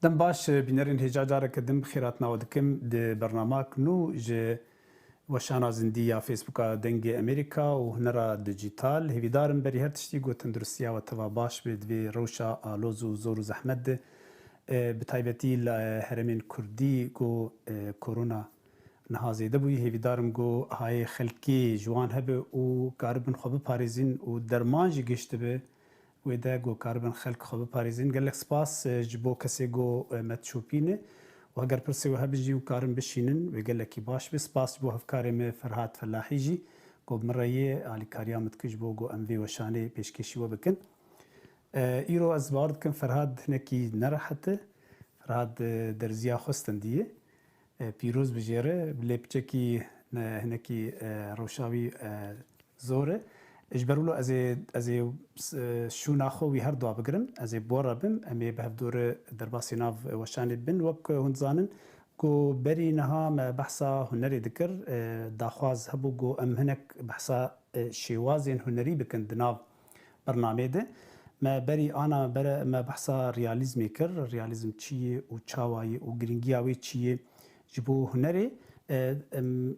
دم باش بینرین هجاجاره کدم خیرات نودکم د برنامه کنو ج وشانا زندیا فیسبوکا دنگ امریکا و هنرا دیجیتال هیویدارم بری هر تشتی گو تندرستیا و توا باش بدوی روشا آلوز و زور و زحمت ده بتایبتی لهرمین کردی گو کرونا نهازیده بوی هیویدارم گو های خلکی جوان هبه و کاربن خوب پاریزین و درمان جی گشته به ودا گو کاربن خلق خوب پاریزین گلک سپاس جبو کسی گو متشوپینه و اگر پرسی و هبجی و کارم بشینن و گلکی باش بس سپاس بو هفکارم فرهاد فلاحی جی گو مرایه علی کاریامت کش بو گو ام وی وشانه پیشکشی و بکن ایرو از بارد کن فرهاد هنکی نرحته فرهاد درزیا خستن دیه پیروز بجیره بلیپچکی هنکی روشاوی زوره اجبرولو از شو ناخو وی هر دو بگرن از بورا بم امی به دور درباسی ناو وشان بن وک هنزانن کو بری نها ما بحثا هنری دکر داخواز هبو گو ام هنک بحثا شیوازین هنری بکن دناو برنامه ده ما بری آنا بر ما بحثا ریالیزمی کر ریالیزم چیه و چاوایی و گرینگیاوی چیه جبو هنری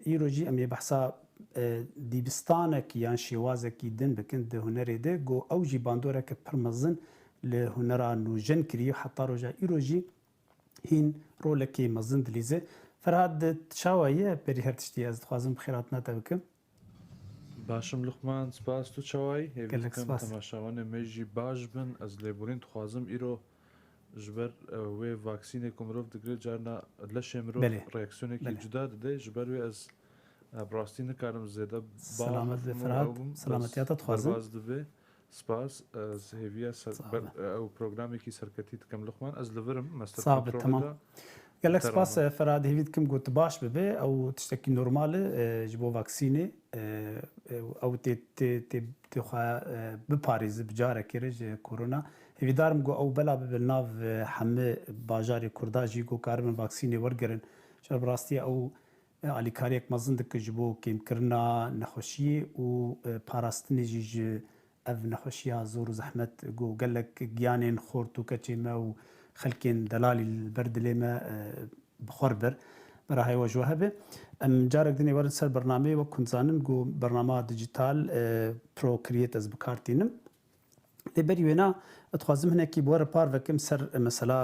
ایروجی امی بحثا دیبستانك یان شیوازکی دن بکن ده هنری ده گو او جی باندوره که پرمزن لهنرا نوجن کری حتی روژا ایروجی هین رولکی مزن دلیزه فرهاد شاوایه بری هر تشتی از خوازم بخیرات نتا بکم باشم لقمان سپاس تو چاوای گلک هیویدکم سپاس تماشاوان مجی باش بن از لیبورین خوازم ایرو جبر و واکسینه کمروف دگره جارنا لشه مروف بله ریاکسیونه کی بله جدا ده جبر و از براستی نکارم زیاده سلامت هفمو فرهاد اوم سلامتیاتت خوازم برواز دبه سپاس از هیویا او پروگرامی کی سرکتی تکم لقمان از لورم مستر صعب کنترول تمام دا گلک سپاس فرهاد هیوید کم گوت باش ببه او تشتکی نورماله جبو واکسینه او تی خوا بپاریز بجاره کرج کرونا هیویدارم گو او بلا ببناو همه باجاری کرداجی گو کاربن واکسینه ورگرن شر براستی او علی کاریک مزن دک جبو کیم کرنا نخوشی و پاراستنی جی اف نخوشی زور و زحمت گو گلک گیانین خورتو کچیمه و خلکین دلالی البرد لما بخور بر برای وجوه به ام جارك دني ورن سر برنامه و كنزانن جو برنامه ديجيتال برو كرييت از بكارتينم لبري وينا اتخازم هنا كي بور بار وكم سر مثلا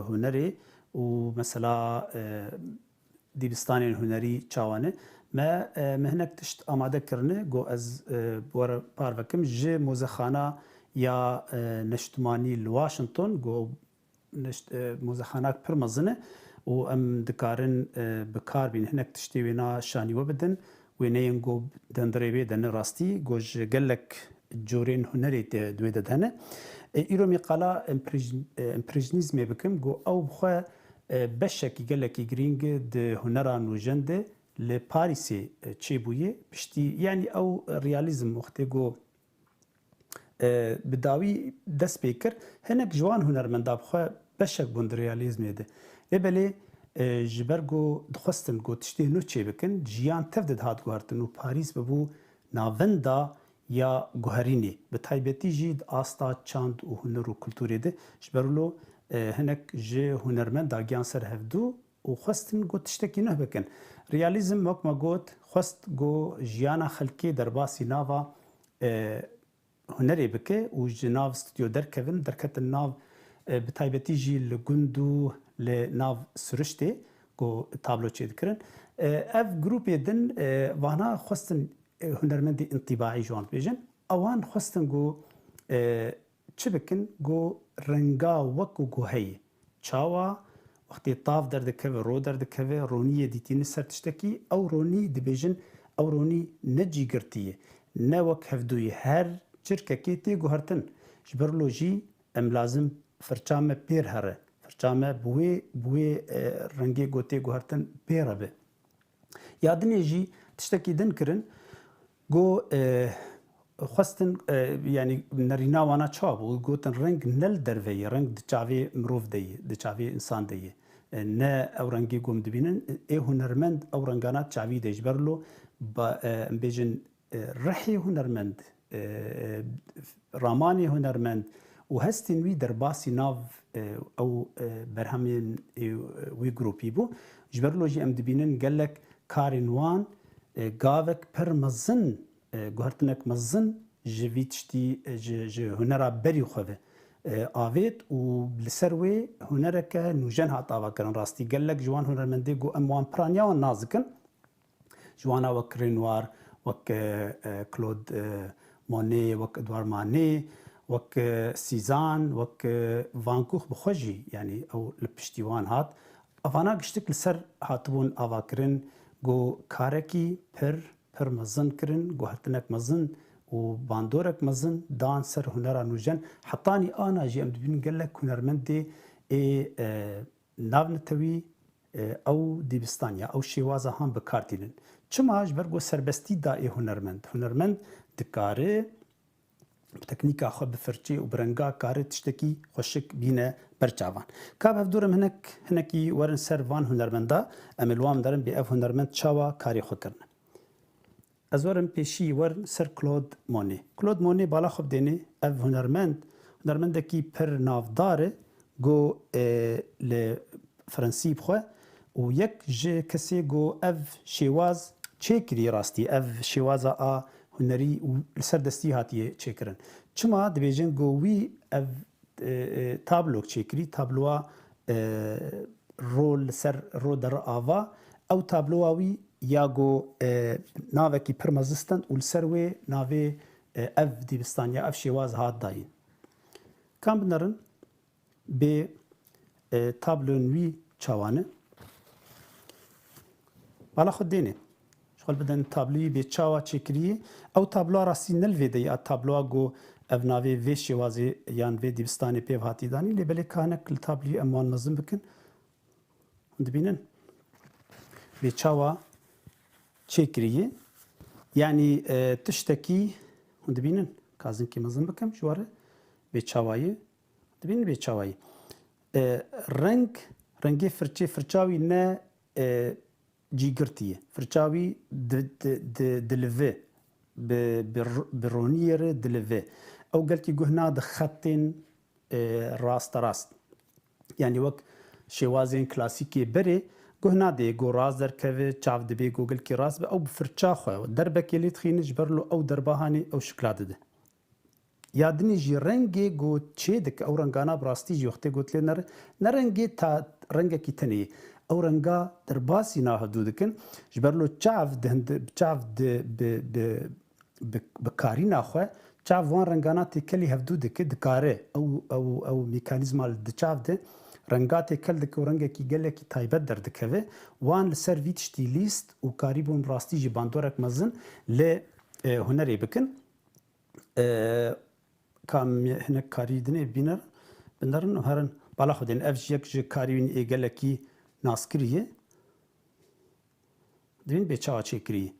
هنري ومثلا ديبستاني هنري چاوانه ما مهنك تشت آماده کرنه جو از بور بار وكم جي موزخانه یا نشتمانی لواشنطن جو موزخانات پر مزنه و ام دکارن بکار بین هنک تشتی وینا شانی و بدن وینا ینگو دندریبی دن راستی گوج گلک جورین هنری دوی دهنه ایرو میقالا امپریزنیزم بکم گو او بخوا بشکی گلکی گرینگ ده هنران و جنده لپاریسی چی بویه پشتی یعنی او ریالیزم وقتی گو بداوی دست بیکر هنک جوان هنرمندا بخوا بشک بوند ریالیزم ده لبلی جبرگو دخستن گو تشتی نو چی بکن جیان تفدد هات گوهرتن و پاریس ببو ناوندا یا گوهرینی به تایبتی جید آستا چاند و هنر و کلتوری ده جبرلو هنک جه هنرمند داگیان سر هفدو و خستن گو تشتکی نه بکن ریالیزم وکما گوت خست گو جیانا خلکی درباسی ناوا هنری بکه و جناو استودیو درکوین درکت ناو به تایبتی جی لگندو لناو سرشته گو تابلو چید کرن اف گروپی دن وانا خواستن هنرمندی انطباعی جوان بیجن اوان خواستن گو چه بکن گو رنگا وکو گو هی چاوا وقتی طاف دردکوه رو دردکوه رونی دیتین سر تشتکی او رونی دبیجن او رونی نجی گرتیه نه وک هفدوی هر چرککی تی گوهرتن جبرلو جی ام لازم فرچامه پیر هره فرچامه بوی رنگی گوتی گوهرتن پیره به یادنی جی تشتکی دن کرن گو خواستن یعنی نرینا وانا چابو گوتن رنگ نل دروی رنگ دچاوی مروف دیه دچاوی انسان دیه نه او رنگی گم دبینن ای هنرمند او رنگانات چاوی دیج برلو با بیجن رحی هنرمند رامانی هنرمند و هستین وی در باسی ناو او برهمین وی گروپی بو جبرلو جی ام دبینن گلک کارین وان گاوک پر مزن گوهرتنک مزن جوی تشتی هنرا بری خواه آوید و لسر وی هنرک نوجن هات آوا کرن راستی گلک جوان هنرمنده گو اموان پرانیا و نازکن جوانا وک رینوار وک کلود مونی وک ادوار مانی وک سیزان وک وانکوخ بخوجی یعنی او لپشتیوان هات افانا گشتک لسر هاتبون آوا کرن گو کارکی پر مزن کرن گو هرتنک مزن و باندورك مزن دان سر هنرا نوجن حطاني انا جي ام دبين قال لك هنرمندي نافنتوي او ديبستانيا او شيوازا هم بكارتينن چما جبرگو سربستي دا هنرمند دكاري بتكنيكا خو بفرچي وبرنگا كاري تشتكي خوشك بينه برچاوان كاب هفدورم هنكي ورن سر وان هنرمندا املوام دارن بي اف هنرمند چاوا كاري خو کرن ازورم پیشی ور سر کلود مونی بالا خوب دینی اف هنرمند کی پر نافداره گو ل فرانسی بخو و یک ج کسی گو اف شیواز چیکری راستی اف شیوازا ا هنری و سر دستی هاتیه چیکرن چما دبیجن گو وی اف تابلو چیکری تابلوا رول سر رو در آوا او تابلو وی یاگو ناوکی پرمزستند و لسروی ناوی اف دیبستانیا اف شواز هات داین کام بنرن به تابلونوی چاوانه بالا خود دینه شغل بدن تابلوی به چاوا چکریه او تابلو راسی نلوی دی تابلو گو اف ناوی وی شوازی یان وی دیبستانی پیو هاتی دانی لبلی کانک لتابلوی اموان مزن بکن دبینن به چاوا چیکریه یعنی تشتکی هم دبینن کازن کی مزن بکم شواره به چاوایی دبینن به چاوایی رنگی فرچاوی نه جیگرتیه فرچاوی دلوه برونیر دلوه او گلکی گهنا د خطین راست یعنی وقت شوازین کلاسیکی بره گهنا دی گو راز در کوي چاو دبی گوگل کی راز به او فرچا خو دربه کلی تخین جبرلو او دربهانی او شکلاده ده یادنی جی رنگی گو چه دک او رنگانا براستی جوخته گوتل نرنگی تا رنگ کی تنی او رنگا درباسی نه حدود کن جبرلو چاو د بکاری نه خو چاو وان رنگانا تی کلی حدود کې دکاره او میکانیزمال د چاو ده رنگات کل دک رنگ کی گله کی تایبت در دکوه وان لسر ویت شتیلیست و کاریبون راستی جی باندورک مزن ل هنری بکن کام هنک کاری دنه بنرن هرن بالا خودین اف یک ج کاریون ای گله کی ناسکریه دین به چا چکری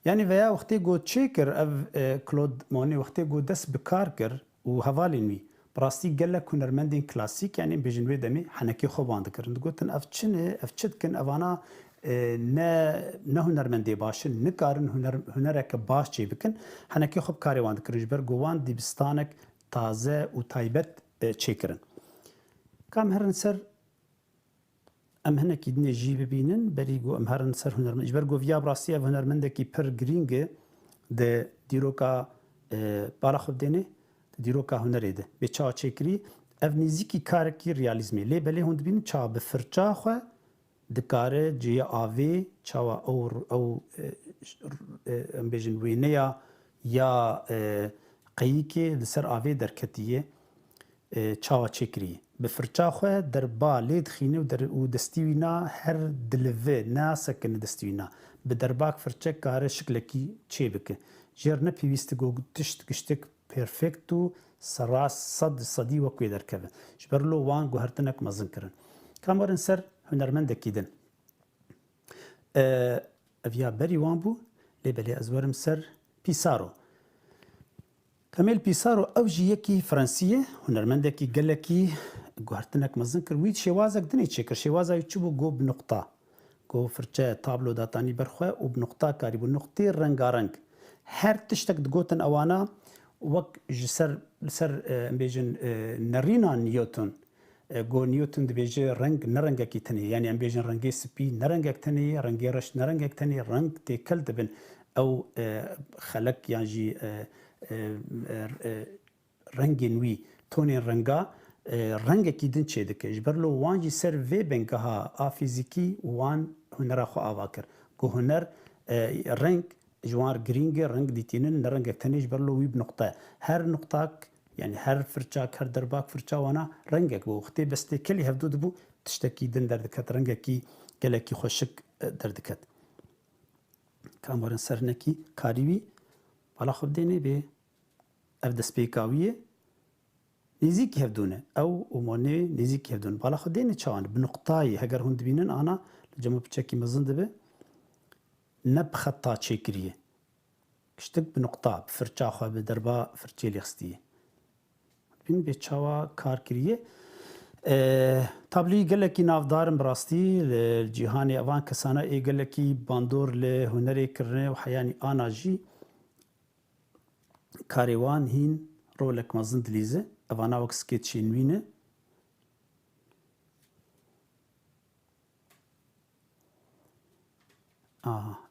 یعنی ویا وقتی گو چیکر اف کلود مونی وقتی گو دس بکار کر و حوالینوی براستی گله هنرمندین کلاسیک یعنی بجنوی دمی حنکی خوبان دکرن گوتن اف چد کن اوانا نه هنرمندی باشن نکارن هنرک باش چی بکن حنکی خوب کاری وان دکرن جبر گوان دیبستانک تازه و تایبت چی کرن کام هرن سر ام هنکی دنیا جی ببینن بری گو ام هرن سر هنرمند جبر گو ویا براستی اف هنرمندکی پر گرینگه ده دیروکا بالا خوب دینه دیروکا هنری ده به چا چکری اف نزیکی کارکی ریالیزمی لی بله هند بین چا به فرچا خو دکاره جی آوی چا او ام بیجن وینه یا قییکی لسر آوی درکتیه چا چکری به فرچا خو در با لید خینه و دستیوینا هر دلوه نا سکن دستیوینا به درباک فرچه کاره شکلکی چی بکه جر نه پیویست گو تشت گشتک پرفکتو سراس صدی وکوی درکبه جبرلو وان گوهرتنک مزن کرن کامرن سر هنرمند کیدن اویا بری وان بو لیبلی ازورم سر پیسارو کمیل پیسارو او جی یکی فرانسیه هنرمند کی گلکی گوهرتنک مزن کر وید شوازک دنی چکر شوازای چوبو گو بنقطه گو فرچه تابلو داتانی برخواه و بنقطه کاری بو نقطه رنگارنگ هر تشتک دگوتن اوانا وک جسر لسر امبيجن نرينا نيوتن جو نيوتن دبيجي رنگ نرنگا كي تني يعني امبيجن رنگي سبي نرنگا تني رنگي رش نرنگا تني رنگ تكل دبن او خلق يعني رنگين وي توني رنگا رنگ کی دن چه دکه جبرلو وانجی سر وی بنگها آ فیزیکی وان هنر خو آواکر کو هنر رنگ جوار گرینگ رنگ دیتینن نرنگ تنیج برلو وی بنقطه هر نقطه يعني هر فرچاك هر درباك فرچا وانا رنگك بو وقتی بسته کلی هفدود بو تشتكي دن دردكت رنگكي گلكي خوشك دردكت كامورن سرنكي كاريوي بالا خب ديني بي اف دسبيكاويه نزيك هفدونه او اموني نزيك هفدون بالا خب ديني چوان بنقطاي هگر هند بينن انا لجمع بچكي مزند به نب خطا چكريه كشتك بنقطه بفرچا خو بدربا فرچي لخستيه بین به چاوا کار کریه تابلوی گلکی نافدارم براستی جهان اوان کسانه ای گلکی باندور له هنری کرنه و حیانی آناجی کاروان هین رولک مزند لیزه اوانا وکس کت شینوینه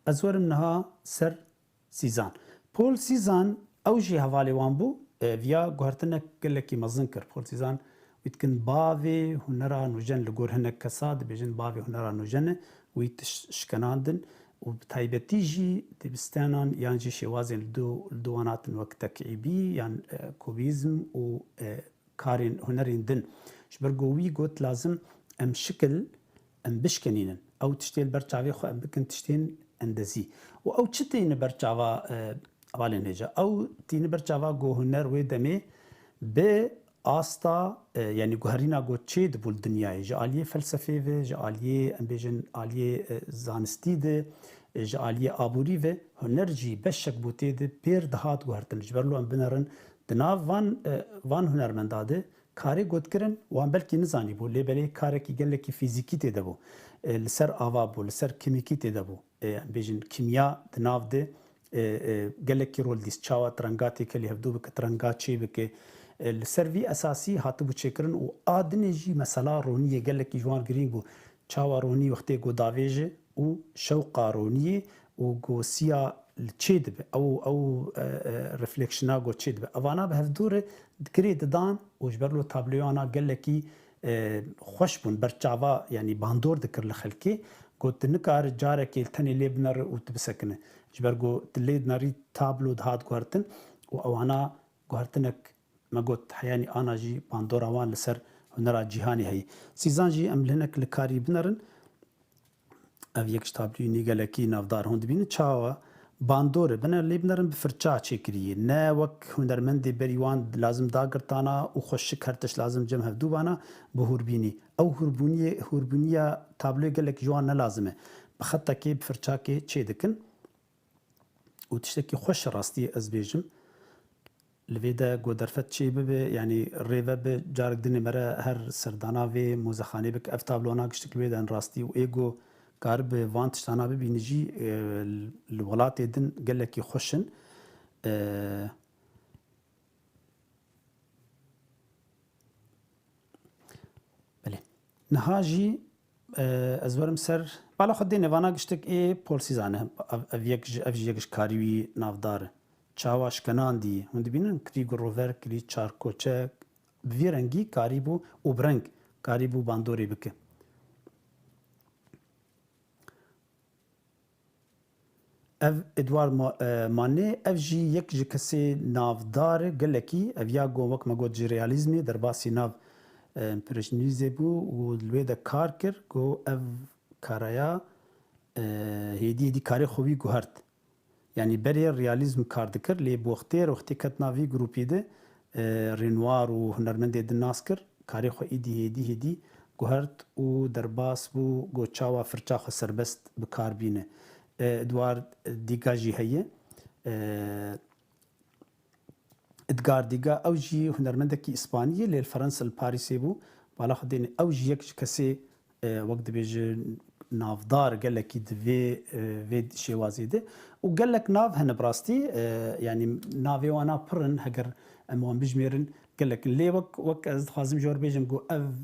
ازورم نها سر سیزان پول سیزان اوجی حوالی وان بو ویا گوهرتنه گلکی مزن کر پولسیزان ویتکن باوی هنرا نوجن لگور هنک کساد بیجن باوی هنرا نوجن ویت شکناندن و بتایبتی جی دبستانان یان جی شوازن دواناتن وقت تکعیبی یان کوبیزم و کارین هنرین دن شبرگو وی گوت لازم ام شکل ام بشکنینن او تشتیل برچاوی خو ام بکن تشتین اندزی و او چتین برچاوا اوالین هجا او تین برچاوا گو هنر و دمی به آستا یعنی گوهرینا گو چید بول دنیای جالیه فلسفه و جالیه امبیجن آلیه زانستی ده جالیه آبوری و هنر جی بشک بوته ده پیر دهات گوهرتن جبرلو ام بنرن دناو وان هنرمنداده کاری گوت کرن وان بلکی نزانی بو لیبلی کاری کی گله کی فیزیکی ته دبو لسر آوا بو لسر کیمیکی ته دبو امبیجن کیمیا دناو ده گلکی رول دیس چاوا ترنگاتی کلی هفدو بک ترنگا چی بک لسروی اساسی هاتو بو چکرن و آدنی جی مثلا رونی گلکی جوان گرینگ بو چاوا رونی وقتی گو داویجه و شوقا رونی و گو سیا چید به او رفلکشنا گو چید به اوانا به هفدور دکری ددان و جبرلو تابلویانا گلکی خوش بون برچاوا یعنی باندور دکر لخلکی گوت نکار جاره که تنی لیبنر و تبسکنه جبرگو تلید ناری تابلو دهات گوهرتن و اوانا گوهرتنک ما قلت حياني انا جي باندورا وان لسر هنرا جيهاني هي سيزان جي املهنك لكاري بنرن اف يكش تابلو نيغالكي نافدار هوند بين تشاوا باندور بنر لي بنرن بفرچا چكري نا وك هنرمندي بريوان لازم داغرتانا و خوشك هرتش لازم جم هفدو بانا بهوربيني او هوربونيه تابلو گلك جوان لازمه بخطه كي بفرچا كي چيدكن و تشتكي خوش راستي از بيجم لویدا گودرفت چی به یعنی ریوه به جارک دنی مره هر سردانا و موزخانه بک افتابلونا گشتک لویدن راستی و ایگو کار به وانت شتانا به بینجی الولات دن گلکی خوشن بله نهاجی از ورم سر بالا خود دینه وانا گشتک ای پولسی زانه افجیگش کاریوی نافداره چاواش کناندی هند بینن کریگو روور کری چارکوچه بویرنگی کاریبو و برنگ کاریبو باندوری بکه اف ادوار مانه اف جی یک جی کسی نافدار گلکی اف یا گو وک مگو جی ریالیزمی در باسی ناف امپرشنیزه بو و دلوی دا کار کر گو اف کاریا هیدی کاری خوبی گوهرد يعني بري الرياليزم كاردكر لي بوختير وقتي كتنافي جروبي ده رينوار وهنرمندي دناسكر كاري خو ايدي هدي گوهرت و درباس بو گو چاوا فرچا خو سربست بكار بينه ادوار ديگاجي هي ادگار ديگا او جي هنرمندكي اسبانيه للفرنسا الباريسي بو بالا خدين او جي يك كسي وقت بيج نافدار قال لك في شوازي ده وقال لك ناف هنا براستي يعني نافي وانا برن هجر ام وان بجميرن قال لك اللي وك از خازم جور بيجم جو اف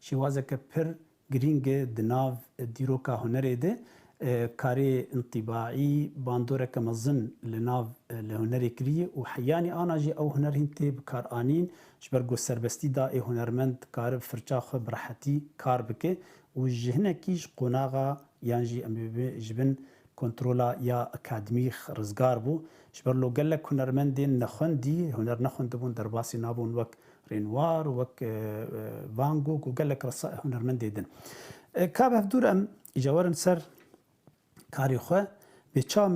شیوازك بر گرینگ دناف دیروکا هنری ده کاری انطباعی باندوره کمزن لناف لهنری کری و حیانی آنا جی او هنر هنتی بکار آنین جبرگو سربستی دا ای هنرمند کار فرچاخ برحتی کار بکه و جهنه کیش قناغا یانجی امی جبن کنترولا یا اکادمیخ رزگار بو جبرلو گلک هنرمندین نخوندی هنر نخوند بون در باسی نابون وک رينوار وك فان جوغ وقال لك رصائح هنرمند ديدن كاب هفدور ام اجاورن سر كاري خو بيتشا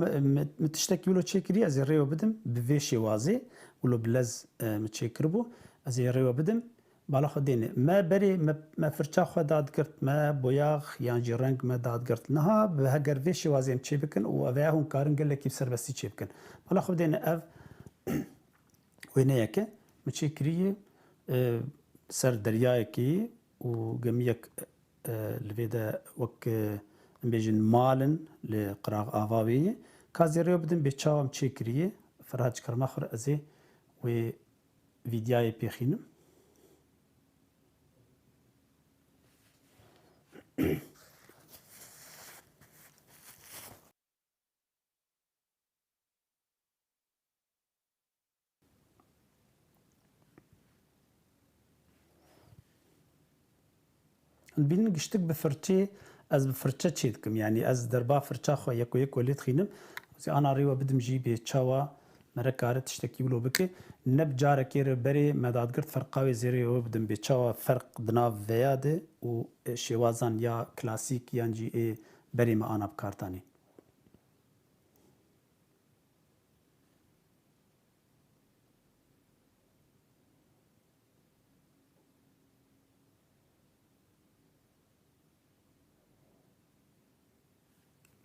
متشتكي ولو تشيكري از ريو بدم بفيشي وازي ولو بلز متشيكربو از ريو بدم بالا خدين ما بري ما فرچا خو داد كرت ما بوياخ يانجي رنگ ما داد كرت نها بهجر فيشي وازي متشيبكن وافياهم كارن قال لك يبسر بس تشيبكن بالا خدين اف وينيك متشيكري سر دریایکی و گمیک لویدا وک بیشن مالن لقراق آواوی کازیریو بدن بیچام چیکریه فرهاد کرماخر ازی و ویدیای پیخینم بين قشتك بفرتي از بفرتشة تشيدكم يعني از دربا فرتشا خو يكو وليت خينم زي انا ريوا بدم جي بيتشاوا مركارة تشتكي ولو بكي نب جارة كير بري مداد قرت فرقاوي زيري وبدم بيتشاوا فرق دناف فيادة و شوازان يا كلاسيك يانجي اي بري ما انا بكارتاني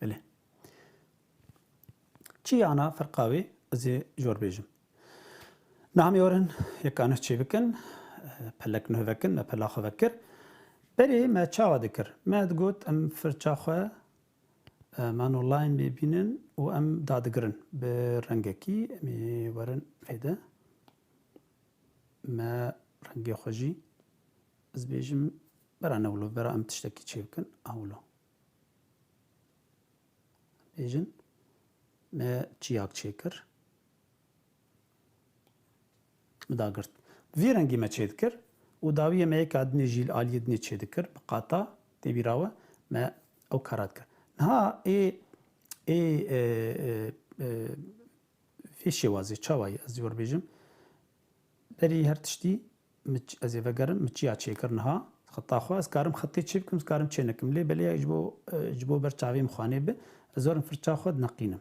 بله چی انا فرقاوي زي جور بيجم نعم يورن يكانه تشي بكن بلك نهفكن ما بلا خفكر بري ما تشاوا ذكر ما تقول ام فرشاخه مان اونلاين بيبينن و ام دادقرن برنگكي مي ورن فيدا ما رنگي خوجي از بيجم برا نولو برا ام تشتكي تشي بكن اولو بيجن ما تشياك تشيكر مداقرت في رنگي ما تشيدكر وداوية ما يكادني جيل آلية دني تشيدكر بقاطع تبيراوة ما أو كاراتكر نها في شوازي تشاواي أزيور بيجم دري هرتشتي أزي فقرن متشيا تشيكر نها خطا خوا اسكارم خطي تشيبكم اسكارم تشينكم لي بلي جبو برچاوي مخاني به زورن فرچا خود نقينم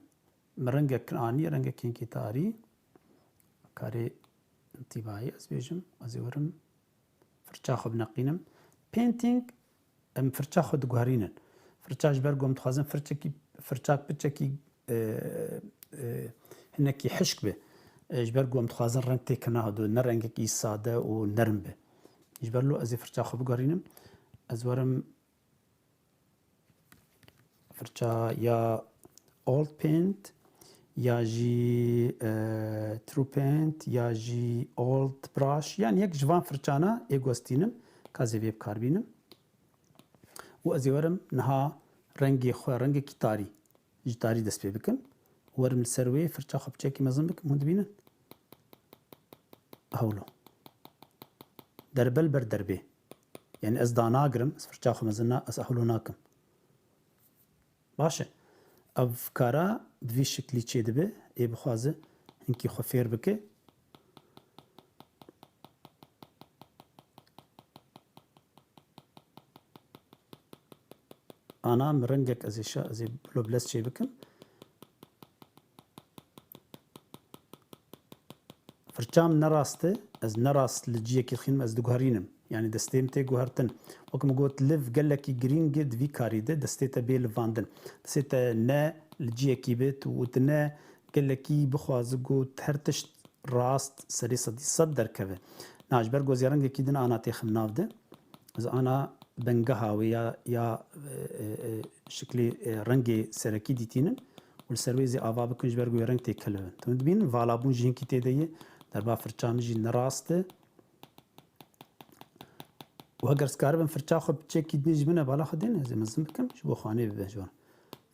مرنگا كراني رنگا كينكي تاري كاري انطباعي از بيجم ازورم فرچا خو بنقينم painting ام فرچا خو دغارينن فرچاج برگم تخازم فرچاك بچكي هنكي حشك به جبرگم تخازن رنگ تكنا هدو نرنگ كي ساده و نرم به جبرلو از فرچا خو بغارينم ازورم فرچا يا old paint یا جی ترو پینت یا جی اولد براش يعني يك جوان فرچانا ايگوستينم كازي ويب كاربينم و ازيورم نها رنگي خو رنگ كتاري جتاري دست بكم ورم السروي فرچا خو بچكي مزن بكم هند بينن هولو دربل بر دربي يعني از داناگرم از فرچا خو مزنا از هولو ناكم باشه افكارا بفي شكلي تشي دبي اي بخوازه انكي خفير بكي انا مرنجك ازي بلو بلس تشي بكم فرچام نراسته از نراست لجيه كي خينم از دغهرينم يعني دستيم تي غهرتن وكم قلت ليف قال لك جرين جد في كاريده دستيتا بيل فاندن دستيتا نا لجيه كيبت وتنا قال لك بخواز قلت هرتش راست سري صدر كذا ناج برجو زيرنج كيدن انا تخم نافده از انا بنجها ويا يا شكلي رنجي سركي ديتينن والسرويزي افا بكنج برجو رنج تكلفن تمدبين فالا بون جين كي تيديه دربا فرچان جی نراسته و اگر سکاربم فرچا خو بچکی دنیج بنا بالا خدین از مزم بکم جو خانه بجوان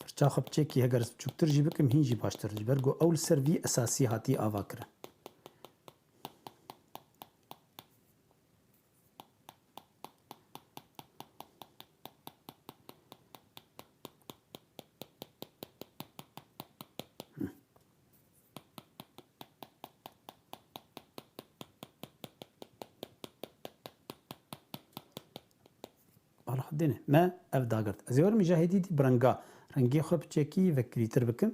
فرچا خو بچکی اگر چوکتر جی بکم هین جی باشتر برگو اول سروی اساسی هاتی آوا کرن بالا خدینه ما اف داگرد از یور مجاهدی دی برنگا رنگی خو بچکی و کریتر بکم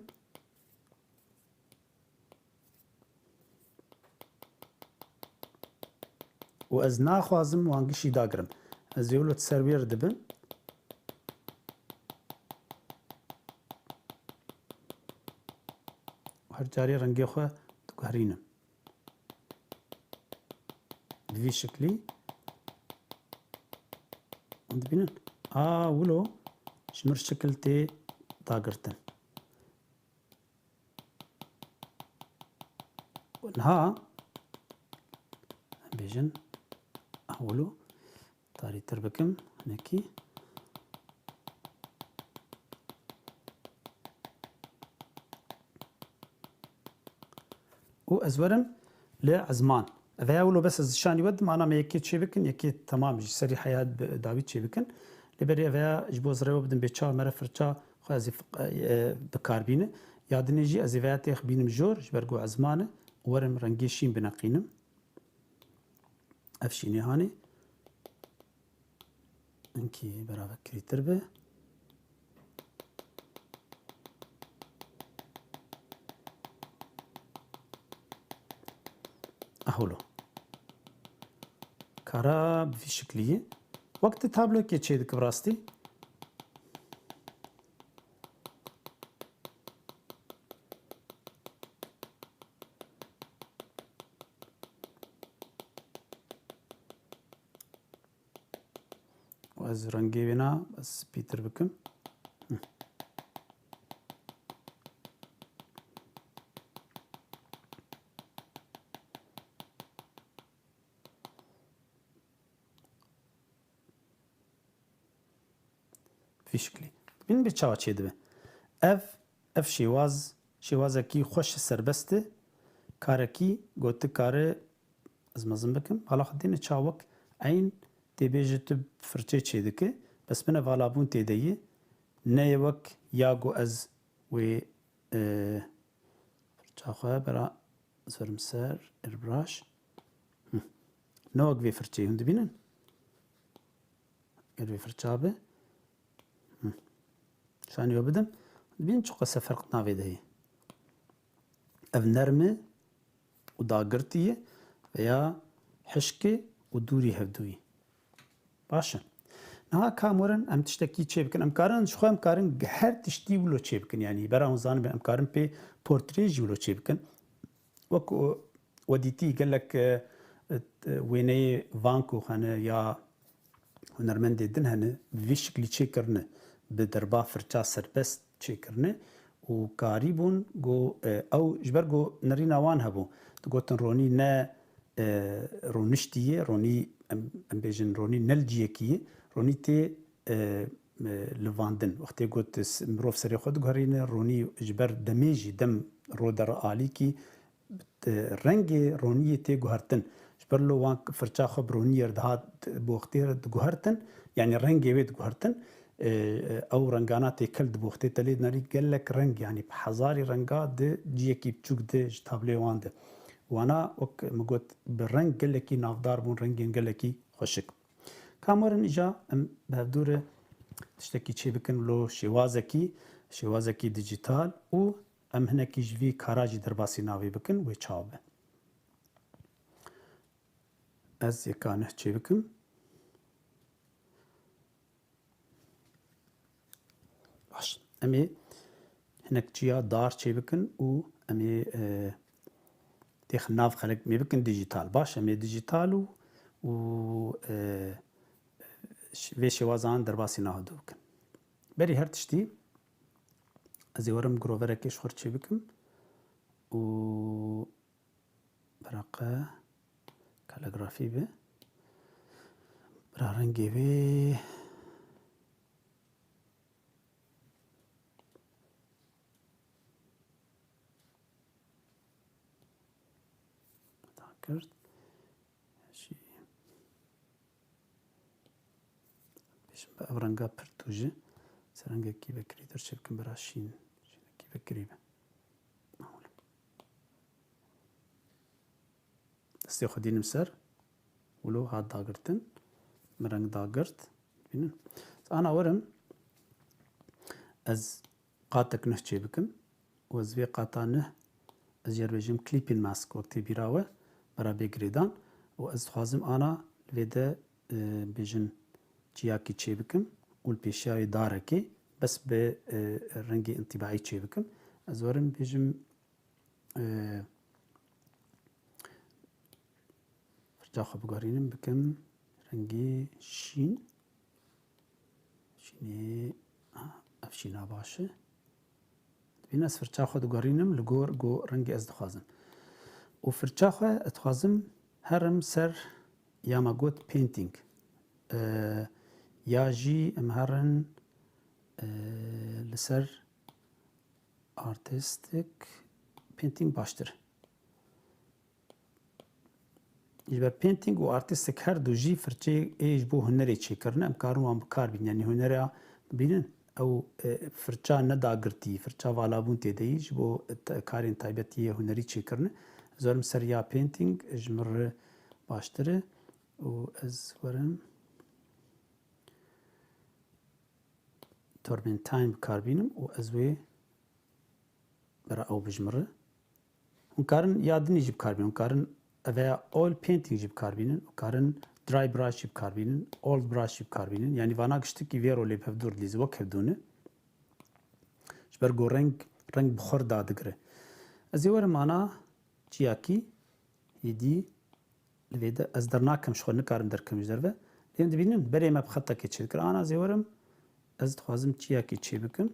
و از ناخوازم وانگشی داگرم از یولت سرویر دبن هر جاری رنگی خو دگهرینم بوی شکلی دبینن ولو شمر شکل تی داگرتن ونها بیجن اولو تاری تر بکم نکی و ازورم لعزمان اذا اولو بس از شانی ود معنا ما یکی چی بکن یکی تمام سری حیات داوید چی بکن لبری اذا جبوز رو بدن بچا مره فرچا خو از بکاربینه یادنی جی از ویات اخ بینم جور جبرگو عزمانه ورم رنگی شین بنقینم افشینی هانی انکی برای کریتر به اهولو کارا بفی شکلیه وقت تابلو که چه دک براستی و از رنگی بنا بس پیتر بکم في شكلي من بتشاو تشي دبه اف شواز کی خوش سربسته کارکی گوت کار از مزم بکم حالا خدین چاوک عین تبیجت فرچه چی دکه بس من والابون تیدیه نه وک یاگو از و فرچه خواه برا زرم سر اربراش نوک وی فرچه هند بینن گر وی فرچه به شانی بدم بین چه قصه فرق ناویده اف نرمه و داگرتیه veya حشكي ودوري هفدوي باشا نها كامورن ام تشتكي چه بكن امكارن شخو امكارن هر تشتي ولو چه بكن يعني برا هنزان بين امكارن بي بورتريج ولو چه بكن وكو وديتي قال لك ويني فانكو خانه يا هنرمند دن هنه في شكلي چه كرنه بدربا فرچا سربست چه كرنه و كاريبون جو او جبر جو نرينا وان هبو تقولتن روني نا رونشتیه رونی ام بیشن رونی نلجیه کیه رونی تی لواندن وقتی گوت مروف سری خود گهرینه رونی جبر دمیجی دم رو در عالی کی رنگ رونی تی گهرتن جبر لو وان فرچا خب رونی اردهات بوختیر گهرتن یعنی رنگ وید گهرتن او رنگانات کل بوختی تلید نری گلک رنگ یعنی بحزاری رنگات ده جیه کی بچوک ده جتابلی وانده وانا وك مقول بالرنج قال لك نافدار بون رنجين قال لك خشك كامورن اجا بهدور تشتكي شي بكن لو شوازكي ديجيتال و ام هناك جفي كاراجي درباسي ناوي بكن ويتشاوب از يكانه شي بكن باش امي هناك جيا دار شي بكن و امي تيخ ناف خلق مي بكن ديجيتال باش مي ديجيتال و في شوازان درباسي ناهدو بكن بري هر تشتي ازي ورم جروفرا كيش خور چي بكم و برقه کالیگرافی به برا رنگی به کرد شی پیش به ابرنگا پرتوجه سرنگا کی بکری در شبکن برا شین کی بکری به دستی خودینم سر ولو هاد داگرتن مرنگ داگرت بینن انا ورم از قاتك نه چه بکم و از وی قاتا نه از يربجم كليبين ماسك وقتی بیراوه برا بگریدان و از خوازم آنا ویده بیجن چیاکی چه بکم و الپیشای داره که بس به رنگی انطباعی چه بکم از ورم بیجم فرجا خو بگارینم بکم رنگی شین شینی افشینا باشه بین از فرچا خو دگارینم لگور گو رنگی از دخوازم و فرچا خو اتخوازم هرم سر یا ما گوت پینتینگ یا جی ام هرن لسر آرتستیک پینتینگ باشتر جبر پینتینگ و آرتستیک هر دو جی فرچه ایج بو هنری چی کرنه ام کارون وام بکار بین یعنی هنری بینن او فرچا نداگرتی فرچا والابون تیدی جبو کارین تایبتی هنری چی کرنه زورم سر یا پینتینگ اجمر باشتره و از ورم توربنتاین بکار بینم و از وی برا او بجمره اون کارن یادنی جب کار بینم کارن اوه اول پینتینگ جب کار بینن و کارن دراي براش جب کار بینن اولد براش جب کار بینن یعنی وانا گشتی کی ویرو لی بفدور لیز وک هدونه جبر گو رنگ بخور دادگره از ورم انا چیاکی یدی لویده از درناکم شخور نکارم در کمش دربه لیم دبینن بری ما بخطا که چه کر آنا زیورم از خوازم چیا کی چه بکم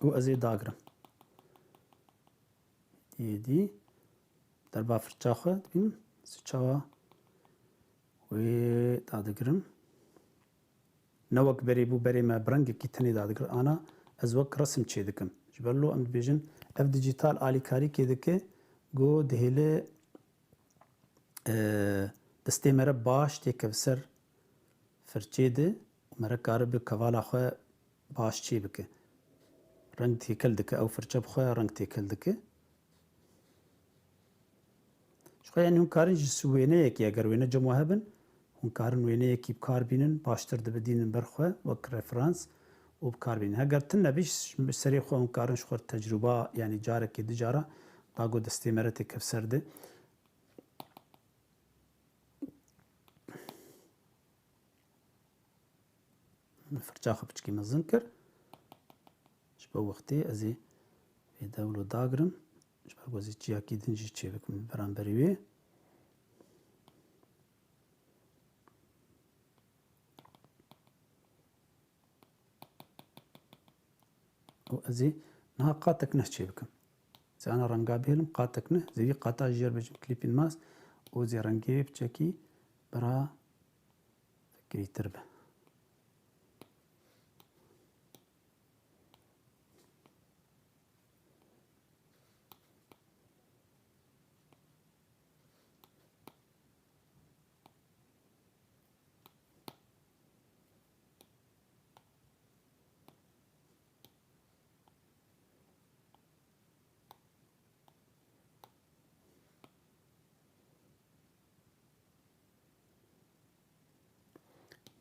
و از داگرم یدی در با فرچا خود بین سچاوا و دادگرم نوک بری ما برنگ کی تنی دادگر آنا از وک رسم چه دکم جبرلو ام بیجن اف دیجیتال آلی کاری که دکه گو دهیله دسته مره باش تیکه سر فرچه ده مره کار به کوالا خو باش چی بکه رنگ تیکل دکه او فرچه بخواه رنگ تیکل دکه شخواه یعنی هون کارن جسو وینه یکی اگر وینه جمعه هبن هون کارن وینه یکی بکار بینن باشتر دبدینن برخواه وک رفرانس و بکار بینن اگر تن نبیش سری خواه هون کارن شخور تجربه یعنی جاره که دجاره داگو دسته مره تکف سرده فرچه خواه بچکی مزن کر شبه وقتی ازی دولو داگرم جبر گوزی چیا کی دنجی چه بکم برام بریوی و ازی نه قاتك نه چه بکم زي انا رنگا بهلم قاتك نه زي قاتا جير بجم كليبين ماس و زي رنگي بچکی برا فکری تربه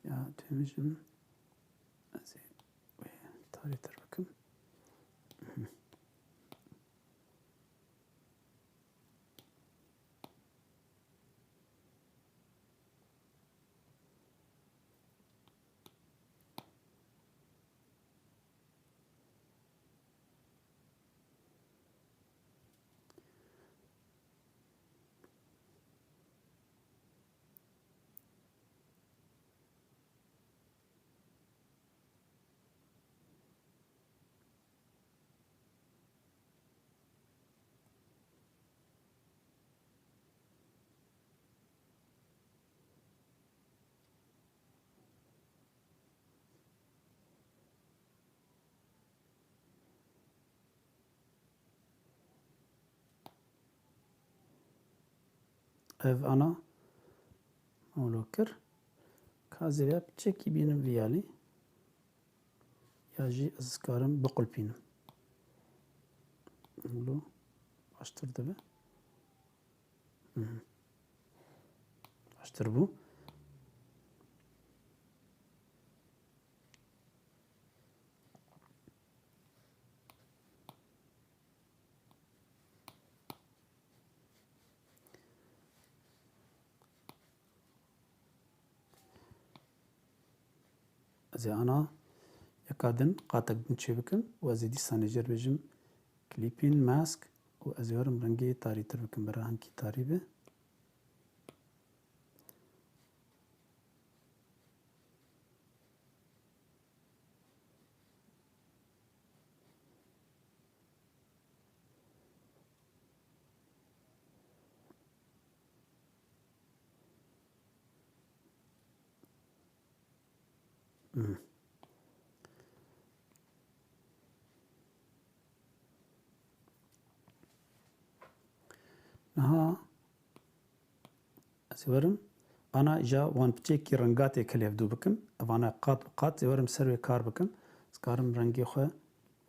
یا تمجم ازي تاري تربكم ev ana holo kir kazê ve çekî bînim viyalî ya jî ez karim biqulpînim. Holo baştir dibe. Baştir bû. Ez ê ana yeka din qatek din çê bikim û ez ê dîsanê jê re bêjim klîpên mask û ez ê werim rengê tarîtir bikim bira hinkî tarî be. Niha ez ê werim ana ja wan piçekî rengatê kilêvdû bikim. Evana qat bi qat ê werim ser wê kar bikim. Ez karim rengê xwe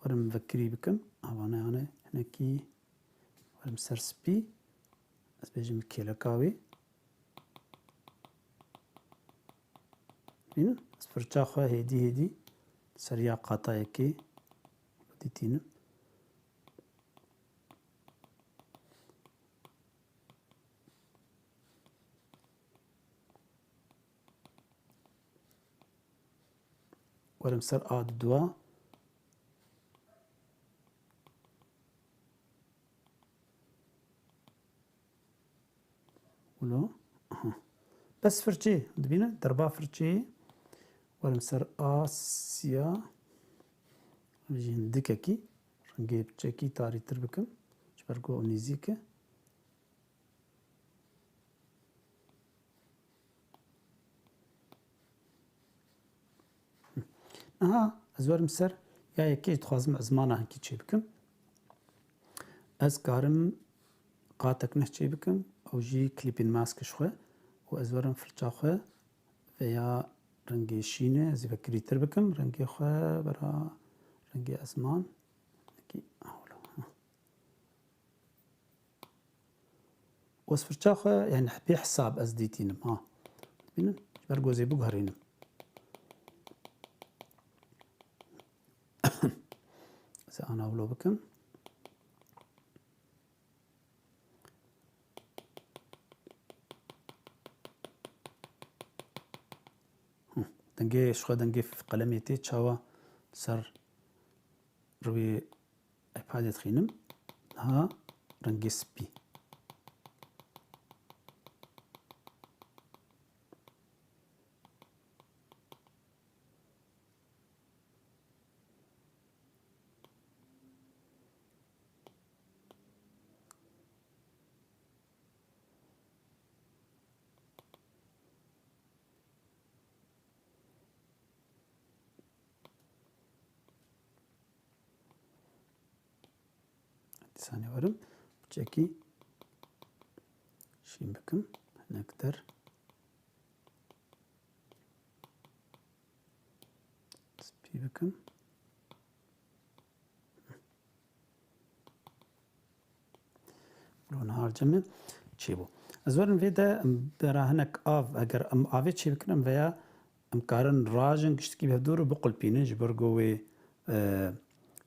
werim vekirî bikim. Evana yani hinekî werim ser spî. Ez bêjim kêleka wê. Bînin? Ez firça xwe hêdî hêdî seriya qatayekê dîtînim. Werim ser a duwa. Holo. Bes firçeyê dibînin derba firçeyê werim ser a siya jî hindikekî rengê piçekî tarîtir bikim ji ber ku ew nêzik e. Niha ez werim ser ya yekê jî dixwazim ezmana hinkî çê bikim. Ez karim qatek neh çê bikim ew jî klîpên maskê xwe û ez werim firça xwe veya rengê şînê ez ê vekirîtir bikim. Rengê xwe bira rengê ezman û ez firça xwe yani bê hesab ez dîtînim ha. Dibînin? Ji ber ku ez ê biguherînim. Ez ê ana wilo bikim. Dengê ji xwe dengê qelemê tê çawa ser rûyê iPadê dixînim. Niha rengê spî. Dîsanê werim piçekî şîn bikim hinek der. Spî bikim. Wilo niha cemê çêbû. Ez werim vê de bera hinek av eger em avê çê bikin em veya em karin rajin giştikî hevdûr û biqulpînin ji ber ku wê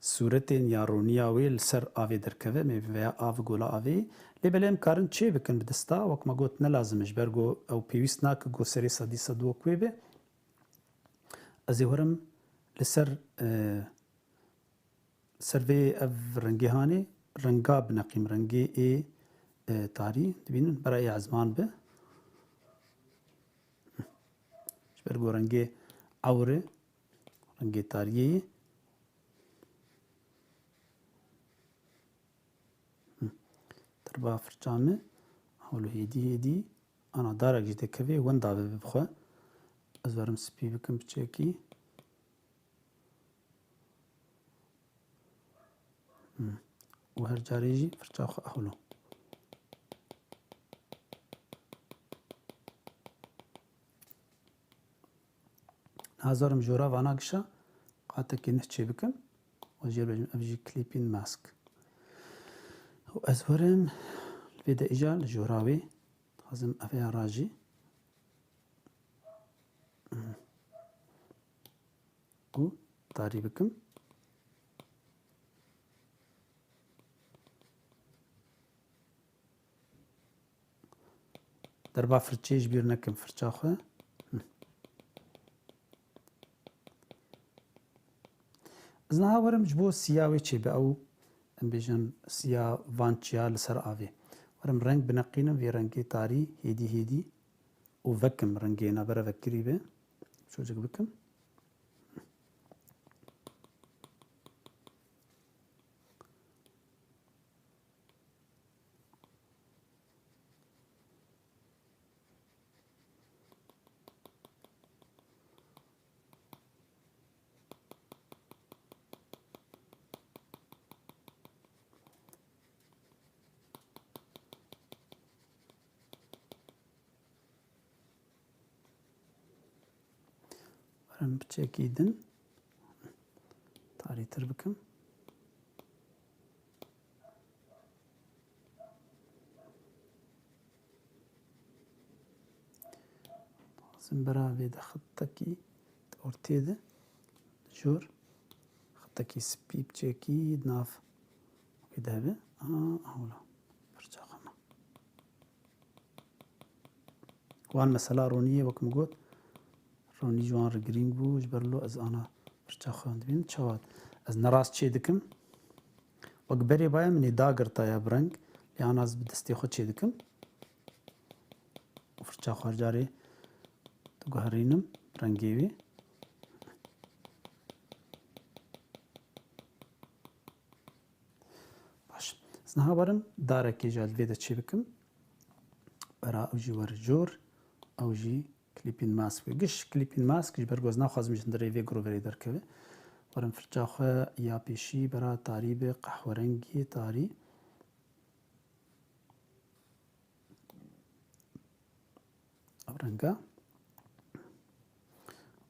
sûretên ya rûniya wê li ser avê derkeve veya av gola avê lê belê em karin çê bikin bi desta wek me got ne lazim e ji ber ku ew pêwîst nake ku serê sedî sed wek wê be. Ez ê werim li ser vê ev rengêhanê renga bineqîm rengê ê tarî dibînin bera ê ezman be. Ji ber ku rengê ewr e rengê tariyê ye. Derba firça me holo hêdî hêdî ana darek jî dekeve wenda bibe bi xwe. Ez werim spî bikim piçekî. û her carê jî firça xwe holo. هزارم جورا وانا گشا قاعدة كنه چه بكم وجير بجم أبجي كليبين ماسك وأزورم الفيدا إجا لجوراوي لازم أفيا راجي و طاري بكم دربا فرچيش بير نكم فرچا خواه از نها ورم جبو سیاوی چی به او ام بیجن سیا وانچیا لسر آوی ورم رنگ بنقینم وی رنگی تاری هیدی و وکم رنگی نبره وکری به شو جگ بکم ورم بچکیدن تاری تر بکم لازم برا ویده خطکی ortaya جور خطکی سپی بچکی ناف ویده به اولا برجا خما وان مثلا رونیه وکم گوت رونی جوان رگرینگ بو جبرلو از آنا برجا خواند بین چواد از نراست چه دکم وقبری باید منی داگر تایا برنگ لیان از بدستی خود چه دکم برجا خوارجاری تو گهرینم رنگیوی باش از نها برم داره که جال ویده چه بکم برا اوجی ور جور اوجی کلیپین ماسک گش کلیپین ماسک جبر گوز نخوازم جندره وی گرو وری درکوه ورم فرجا خواه یا پیشی برا تاری به قهورنگی تاری او رنگا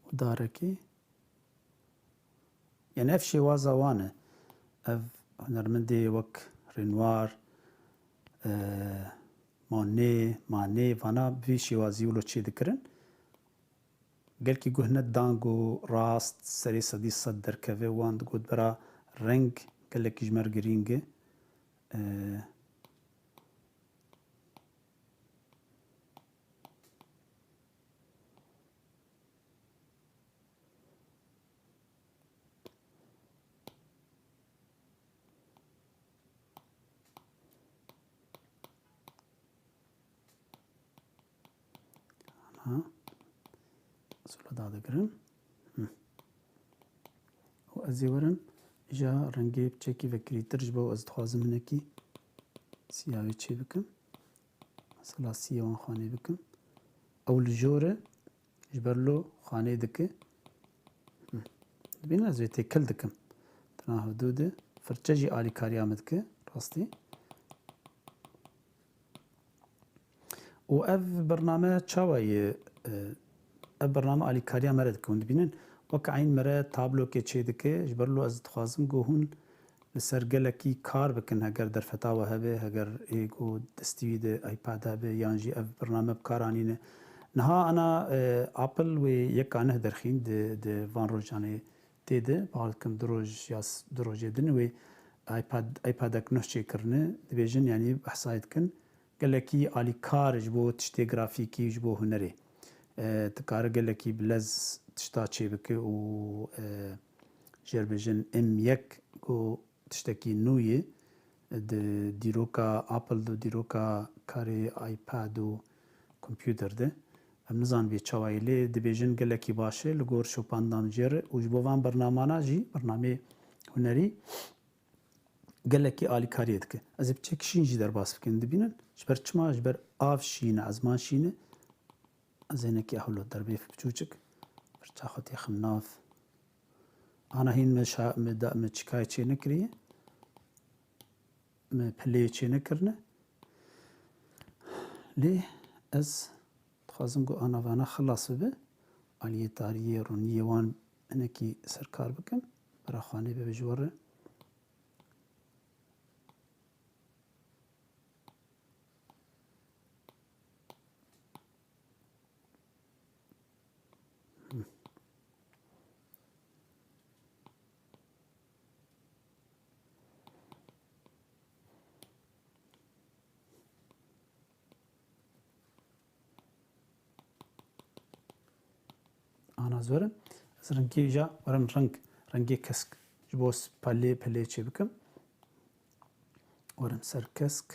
و داره که یعنی اف شوازا وانه اف هنرمندی وک رنوار مانه وانا بی شوازی ولو چی دکرن گل کی گهنه دانگو راست سری صدی صد درکوه وان گود برا رنگ گل کی جمر گرینگه سلو داده گرم و ازی ورم جا رنگی بچکی وکری ترج با از دخوازم نکی سیاوی چی بکم مثلا سیاوان خانه بکم اول جوره جبرلو خانه دکه بین از ویتی کل دکم تنها حدود فرچجی آلی کاری آمد که راستی و اف برنامه چاوی اف برنامه آلی کاری مرد کند بینن وک عین مرد تابلو که چه دکه جبرلو از دخوازم گوهون لسرگلکی کار بکن هگر در فتاوه هبه هگر ایگو دستیوی ده ایپاد هبه یانجی اف برنامه بکارانینه نها انا اپل و یک آنه درخین ده وان روزانه تیده باید کم دروژه دن و ایپاد اکنوش چه کرنه دبیجن یعنی بحثایت کن گلکی آلی کار جبو تشتی گرافیکی جبو هنری تکار گلکی بلز تشتا چه بکه و جربیجن M1 کو تشتکی نویه دیروکا اپل دو دیروکا کاری ایپاد و کمپیوتر ده ام نزان بی چوایلی دبیجن گلکی باشه لگور شوپاندام جر و جبوان برنامه جی برنامه هنری گلکی آلی کاریت که از بچه شین جی در باس بکن دبینن جبر چما جبر آف شینه از ما شینه از اینکی احولو در بیف بچوچک برچا خطی خمناف انا هین me çikayê çê nekiriye me pileyê çê nekirine lê ez dixwazim ku ana vana xilas bibe علیه تاریه رونیه وان انکی سرکار بکم برا خانه به بجوره آنا زورم از رنگی جا ورم رنگی کسک جبوس پله چه بکم ورم سر کسک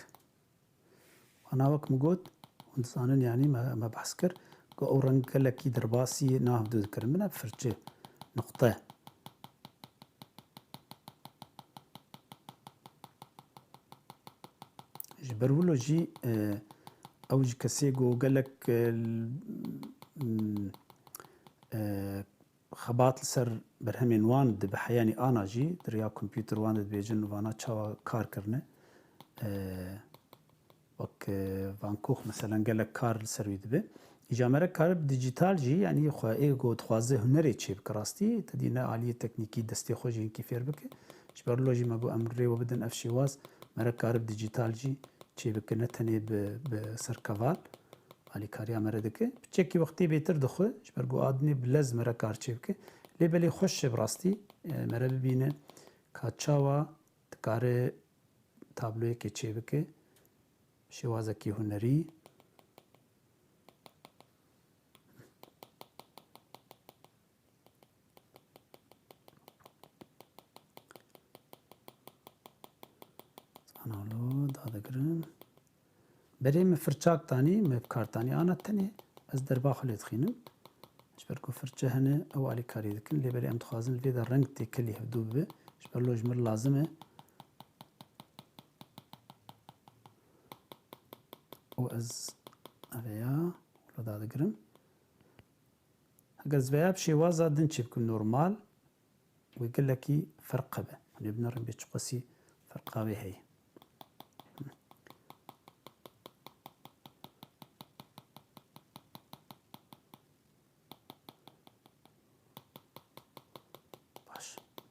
وانا وقت مجود ونزانن يعني ما بحث كر قو او رنگ لكي درباسي ناه بدو ذكر منها بفرجة نقطة جبرولو جي او جي كسي قو قالك خبات لسر برهمين وان دي بحياني انا جي دريا كمبيوتر وان دي بيجن وانا تشاوا كار كرنه وك فانكوخ مثلا قالك كار لسر دبي إجامرة كار ديجيتال جي يعني خو إيجو تخوازه هنري تشيب كراستي تدينا عالية تكنيكي دستي خوجين كيفير بك جبر له جي ما بو أمري وبدن أفشيواز مرة كار ديجيتال جي تشيب كنتني بسر كفال علي كاريا مرة دك بتشكي وقتي بيتر دخو جبر جو آدني بلز مرة كار تشيب ك لبلي خوش براستي مرة ببينه كاتشاوا تكاره تابلوه كي تشيب ك شوازه كي هنري أنا هذا قرن بري من فرشاك تاني مبكار تاني أنا تاني از دربا خليت خينم جبركو فرشة هنا أو علي كاري ذكن اللي بري أم تخازن في ذا الرنج تي كلي هبدو به جبر له جمر لازمه و از أبيا ولو هذا قرن هقز بيا بشي وازا دنشي بكون نورمال ويقول لكي فرقه به يعني بنرم بيتش قسي فرقه به هي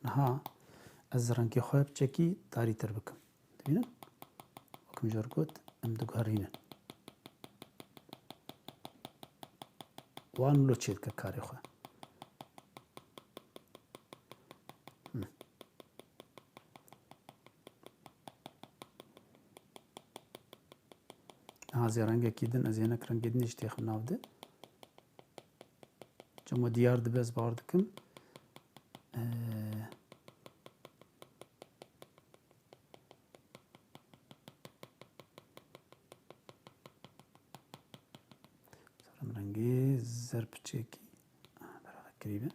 نها از رنگی خواب چکی تاری تر بکم دبینن وکم جرگوت ام دگهرینن وان لو چید که کاری خواه هازی رنگی کیدن از اینک رنگی دنیش تیخم نافده چمو دیار دبز باردکم رنگی زرب چکی برای قریبه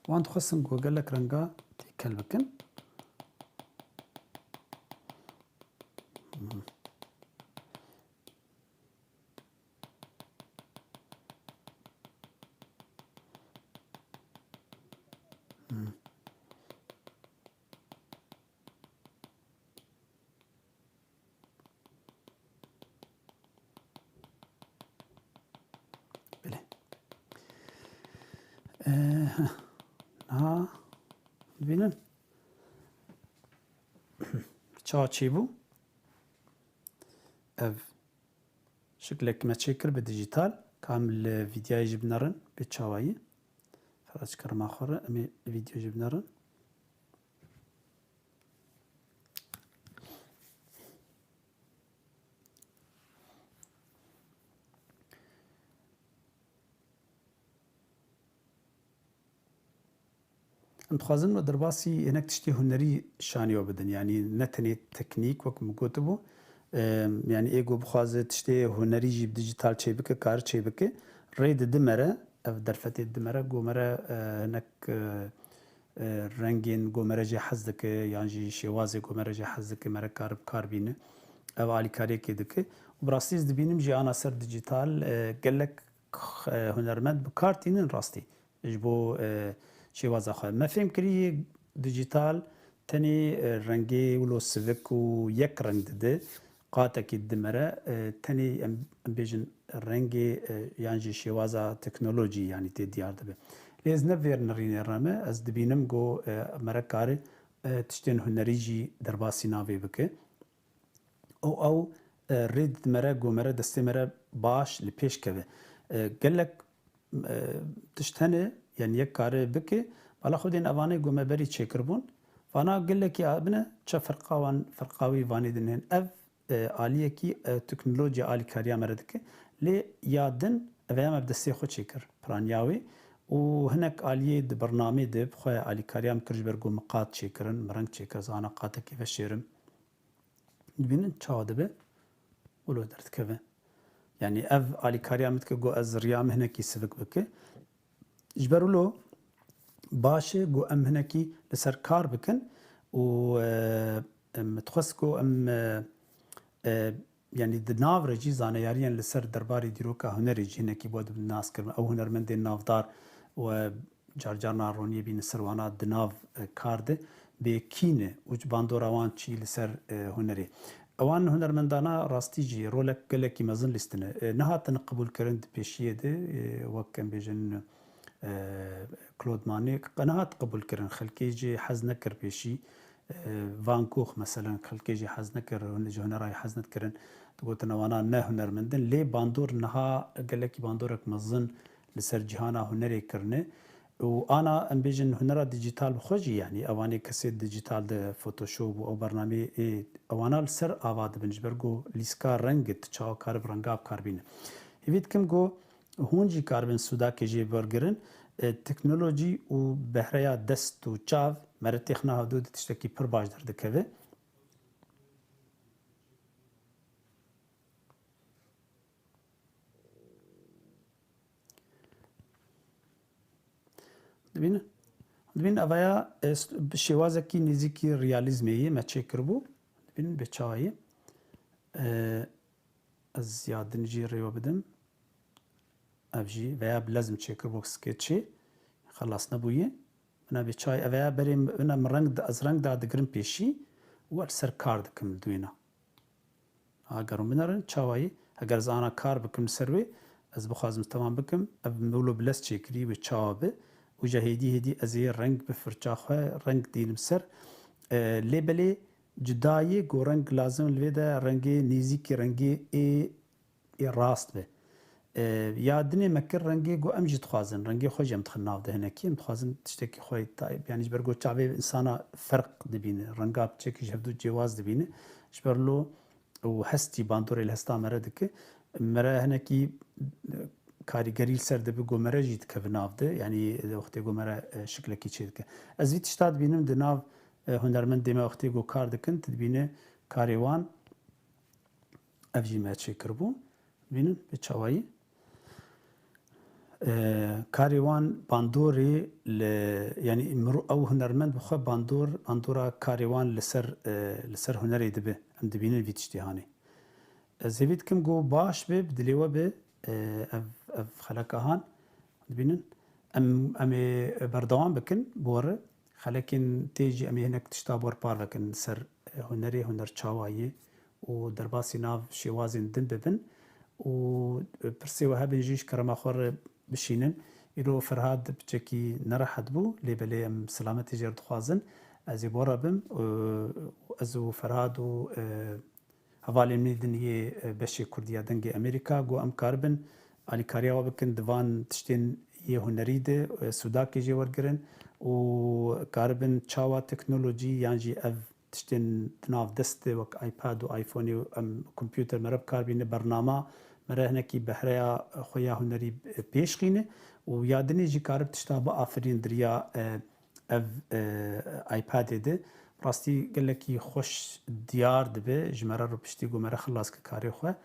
وان تخصم جوجل لك رنجا تيكل بكن بله ها ببینن چا چی بو اف شكلك ما تشكر بالديجيتال كامل فيديو يجيب نرن بتشاوي فرج كرم آخر أمي فيديو يجيب نرن انتخازن و درباسی هناك تشتي هنري شانيو بدن يعني نتني تكنيك وكم كتبو يعني ايجو بخوازه تشتي هنري جيب ديجيتال شي بك كار شي بك ريد دمره اف درفتي دمره جو مره هناك رنگین گومرجی حز دکه یان جی شوازی گومرجی حز دکه مره کار کار بینه او آلیکاری که دکه و براستیز دبینم جی آنا سر دیجیتال گلک هنرمند بکارتینن راستی جبو شوازه خواه ما فهم کری دیجیتال تنی رنگی ولو سوک و یک رنگ دده قاتکی دمره تنی ام بیجن رنگی یان جی شوازه تکنولوژی یعنی تی دیار دبه لیز نویر نرینه رامه از دبینم گو مره کاری تشتین هنری جی درباسی ناوی بکه او رید مره گو مره دسته مره باش لپیش که گلک تشتنه یعنی یک کاری بکه بالا خودین اوانه گو مبری چکر بون وانا گلکی آبنه چه فرقاوی وانی دنین اف آلیه کی تکنولوژی آلی کاریا مرد که لی یادن اوه هم بدسته خود چکر پرانیاوی و هناك آلية برنامج دب خويا آلي كاريام كرج برجو مقاط شكرن مرنج شكر زانا قاطع كيف الشيرم بينن شادبه ولو درت كذا يعني أف آلي كاريام تكجو أزريام هناك يسبق بك جبروا له باشه جو أم هناك لسر كار بكن و متخصكو أم يعني دناف رجي زانا ياريان لسر درباري ديروكا هنرجي هناك بود بالناس كرم أو هنرمند النافدار و جارجارنا رونيه بين سروانات دناف كارده بكينه وج باندوراوان چي لسر هنري اوان هنرمندانا راستيجي رولك قالك مزن لستنه نهات نقبول كرند بيشيه ده وكم بيجن كلود ماني قناعات قبول كرن خلكيجي حزن كر بيشي فانكوخ مثلا خلكيجي حزن كر هنراي حزن كرن تقول وانا نه هنرمندن لي باندور نها قالك باندورك مزن لسر جهانا هنري كرنه وانا ام بيجن هنرا ديجيتال بخوجي يعني اواني كسيت ديجيتال ده فوتوشوب او برنامج اوانا لسر اواد بنجبرگو ليسكا رنگ تشاو كار برنگاب كاربين هيفيت كم گو هونجي كاربن سودا كجي برگرن تكنولوجي و بهريا دست و چاو مرتخنا حدود تشتكي پر باش در دكوه دبین اویا شوازه کی نزیکی ریالیزمیه ما چکر بو دبین بچایی از زیادنجی ریو بدم افجی ویا بلازم چکر بو سکتشی خلاص نبویه انا بچای اویا بریم انا رنگ از رنگ دا دگرم پیشی و سر کار دکم دوینا اگرم بنرن چاوی اگر زانا کار بکم سروی از بخوازم تمام بکم اف مولو بلس چکری و چاوبه وجه هدي ازي رنگ بفرچاخه رنگ دينم سر لبلي جداي جو رنگ لازم الودا رنگي نيزيكي رنگي اي راست به يادني مكر رنگي جو امجي تخازن رنگي خوج متخناو ده هناكي متخازن تشتكي خوي طيب يعني جبرجو تشابي انسانا فرق دبينه رنگاب تشكي جبدو جواز دبينه جبرلو وحستي باندوري الهستا مردك مره هناكي کاریگری سر دبی گمره جیت که بناف ده یعنی وقتی گمره شکل کی چید که از ویت شتاد بینم دناف هنرمند دم وقتی گو کار دکن تدبینه کاریوان افجی ماچی کربو بینن به چوایی کاریوان باندوری یعنی او هنرمند بخو باندورا کاریوان لسر هنری دبه ام دبینه ویت اشتهانی از ویت کم گو باش به بدلیوه به اف خلقهان ببینن ام بردوام بکن بوره خلکن تیجی امی هنک تشتا بور پار بکن سر هنری هنر چاوایی و درباسی ناو شوازین دن ببن و پرسی وها بنجیش کرما خور بشینن ایرو فرهاد بچکی نرحد بو لیبلی ام سلامتی جرد خوازن ازی بورا بم ازو فرهاد و حوالی میدنیه بشی کردیا دنگ امریکا گو ام کاربن آلی کاریا و بکن دوان تشتین یه هنری ده سوداکی جی ورگرن و کاربن چاوا تکنولوژی یعنی اف تشتین تناف دسته وک آیپاد و آیفونی و کمپیوتر مرب کاربین برنامه مره هنکی بهریا خویا هنری پیش خینه و یادنی جی کارب تشتا با آفرین دریا اف آیپاد ده راستی گلکی خوش دیار دبه جمره رو پشتی گو مره خلاص که کاری خواه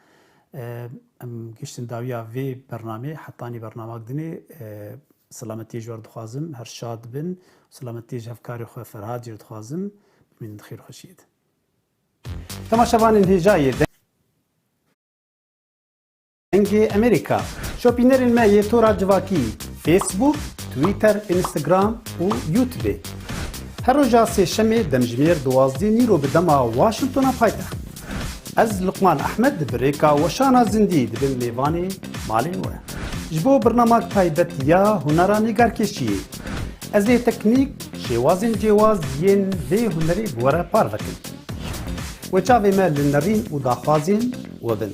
ام گشتن داویا وی برنامه حتانی برنامه دنی سلامتی جوار دخوازم هر شاد بن سلامتی جهفکاری خو فرهاد جر دخوازم من خیر خوشید تماشاوان هجای دنگ امریکا شوپینرین ما یتورا جواکی فیسبوک تویتر اینستاگرام و یوتیوب هر روزا سه شنبه دمجمیر 12 نیرو به دما واشنطن پایتخت از لقمان احمد بریکا وشانا زندی دبن لیوانی مالی و جبو برنامه تایبت یا هنرا نگارکشی از لی تکنیک شوازن جواز ین دی هنری بوره پار وکن و چاوی مال نرین و داخوازین و بن